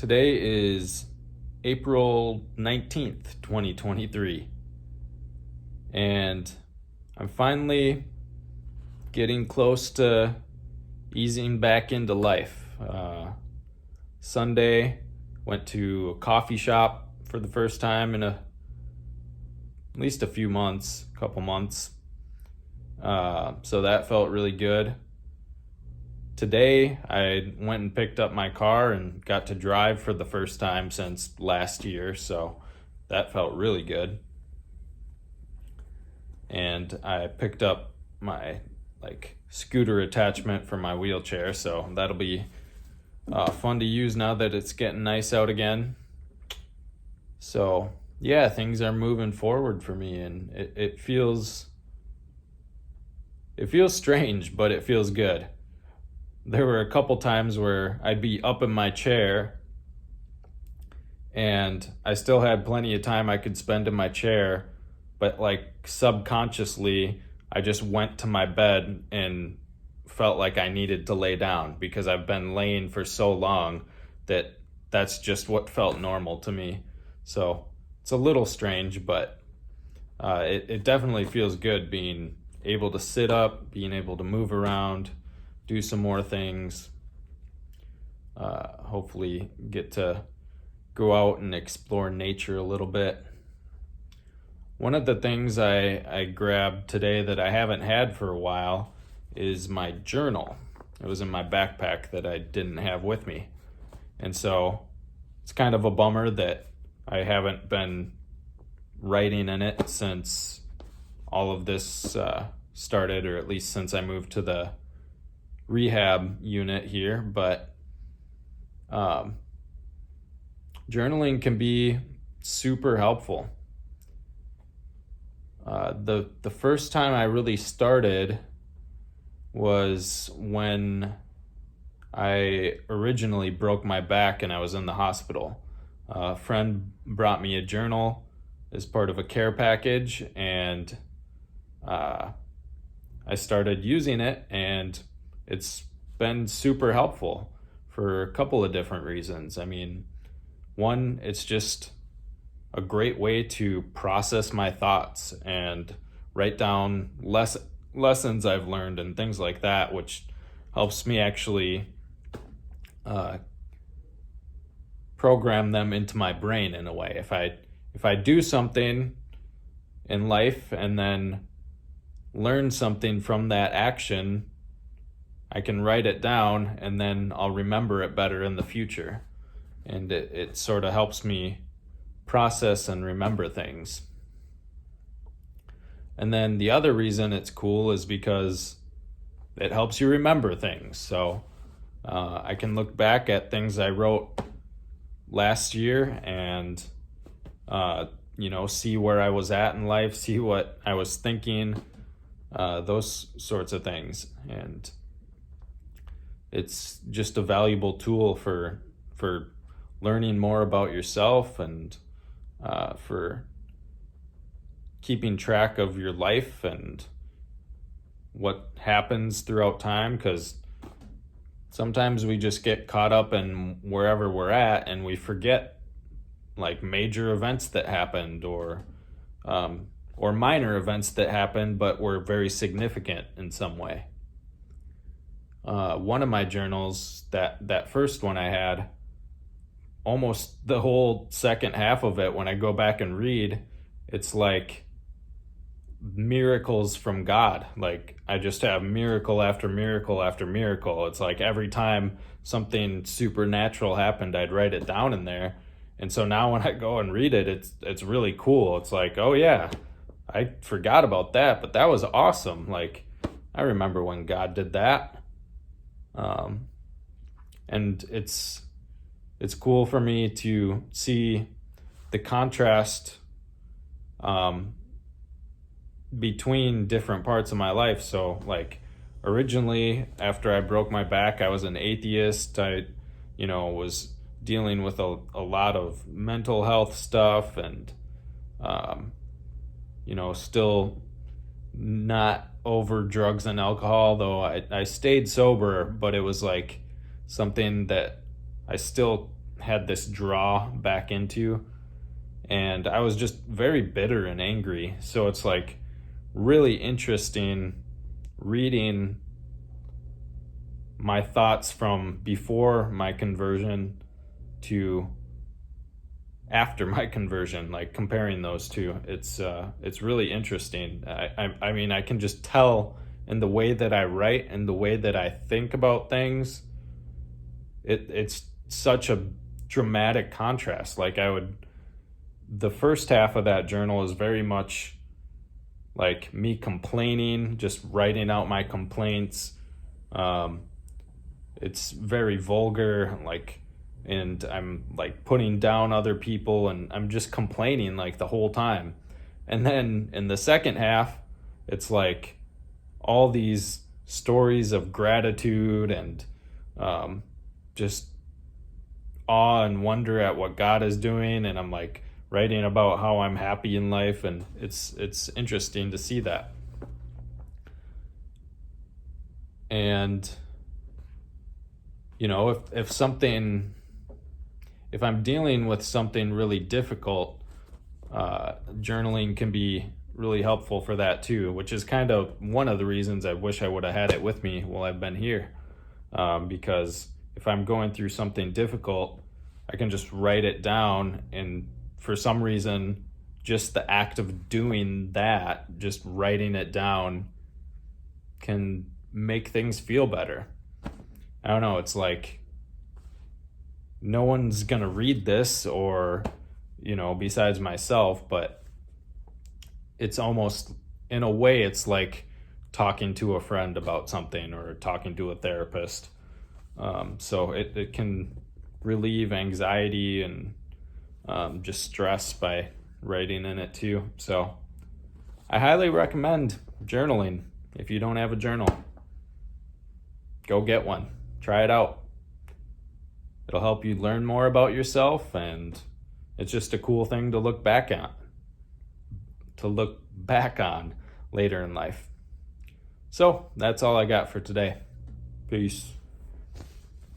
Today is April 19th, 2023, and I'm finally getting close to easing back into life. Sunday, went to a coffee shop for the first time in at least a few months, couple months. So that felt really good. Today, I went and picked up my car and got to drive for the first time since last year, so that felt really good. And I picked up my scooter attachment for my wheelchair, so that'll be fun to use now that it's getting nice out again. So yeah, things are moving forward for me, and it feels strange, but it feels good. There were a couple times where I'd be up in my chair and I still had plenty of time I could spend in my chair, but subconsciously I just went to my bed and felt like I needed to lay down because I've been laying for so long that that's just what felt normal to me. So it's a little strange, but it definitely feels good being able to sit up, being able to move around, do some more things, hopefully get to go out and explore nature a little bit. One of the things I grabbed today that I haven't had for a while is my journal. It was in my backpack that I didn't have with me. And so it's kind of a bummer that I haven't been writing in it since all of this started, or at least since I moved to the rehab unit here, but journaling can be super helpful. The first time I really started was when I originally broke my back and I was in the hospital. A friend brought me a journal as part of a care package, and I started using it, and it's been super helpful for a couple of different reasons. I mean, one, it's just a great way to process my thoughts and write down lessons I've learned and things like that, which helps me actually program them into my brain in a way. If I do something in life and then learn something from that action, I can write it down and then I'll remember it better in the future. And it sort of helps me process and remember things. And then the other reason it's cool is because it helps you remember things. So I can look back at things I wrote last year and see where I was at in life, see what I was thinking, those sorts of things. And it's just a valuable tool for learning more about yourself and for keeping track of your life and what happens throughout time, because sometimes we just get caught up in wherever we're at and we forget major events that happened or minor events that happened but were very significant in some way. One of my journals, that first one I had, almost the whole second half of it, when I go back and read, it's like miracles from God. I just have miracle after miracle after miracle. It's like every time something supernatural happened, I'd write it down in there. And so now when I go and read it, it's really cool. It's like, oh yeah, I forgot about that, but that was awesome. I remember when God did that. And it's cool for me to see the contrast between different parts of my life. So originally, after I broke my back, I was an atheist. I was dealing with a lot of mental health stuff and still not over drugs and alcohol, though I stayed sober, but it was something that I still had this draw back into, and I was just very bitter and angry. So it's like really interesting reading my thoughts from before my conversion to after my conversion, like comparing those two. It's really interesting. I mean, I can just tell in the way that I write and the way that I think about things. It's such a dramatic contrast. Like the first half of that journal is very much like me complaining, just writing out my complaints. It's very vulgar, and I'm like putting down other people, and I'm just complaining like the whole time. And then in the second half, it's like all these stories of gratitude and just awe and wonder at what God is doing, and I'm like writing about how I'm happy in life, and it's interesting to see that. And if I'm dealing with something really difficult, journaling can be really helpful for that too, which is kind of one of the reasons I wish I would have had it with me while I've been here. Because if I'm going through something difficult, I can just write it down, and for some reason, just the act of doing that, just writing it down, can make things feel better. I don't know, it's like no one's gonna read this, or besides myself, but it's almost, in a way, it's like talking to a friend about something, or talking to a therapist. So it can relieve anxiety and just stress by writing in it too. So I highly recommend journaling. If you don't have a journal, go get one. Try it out. It'll help you learn more about yourself, and it's just a cool thing to look back on later in life. So that's all I got for today. Peace.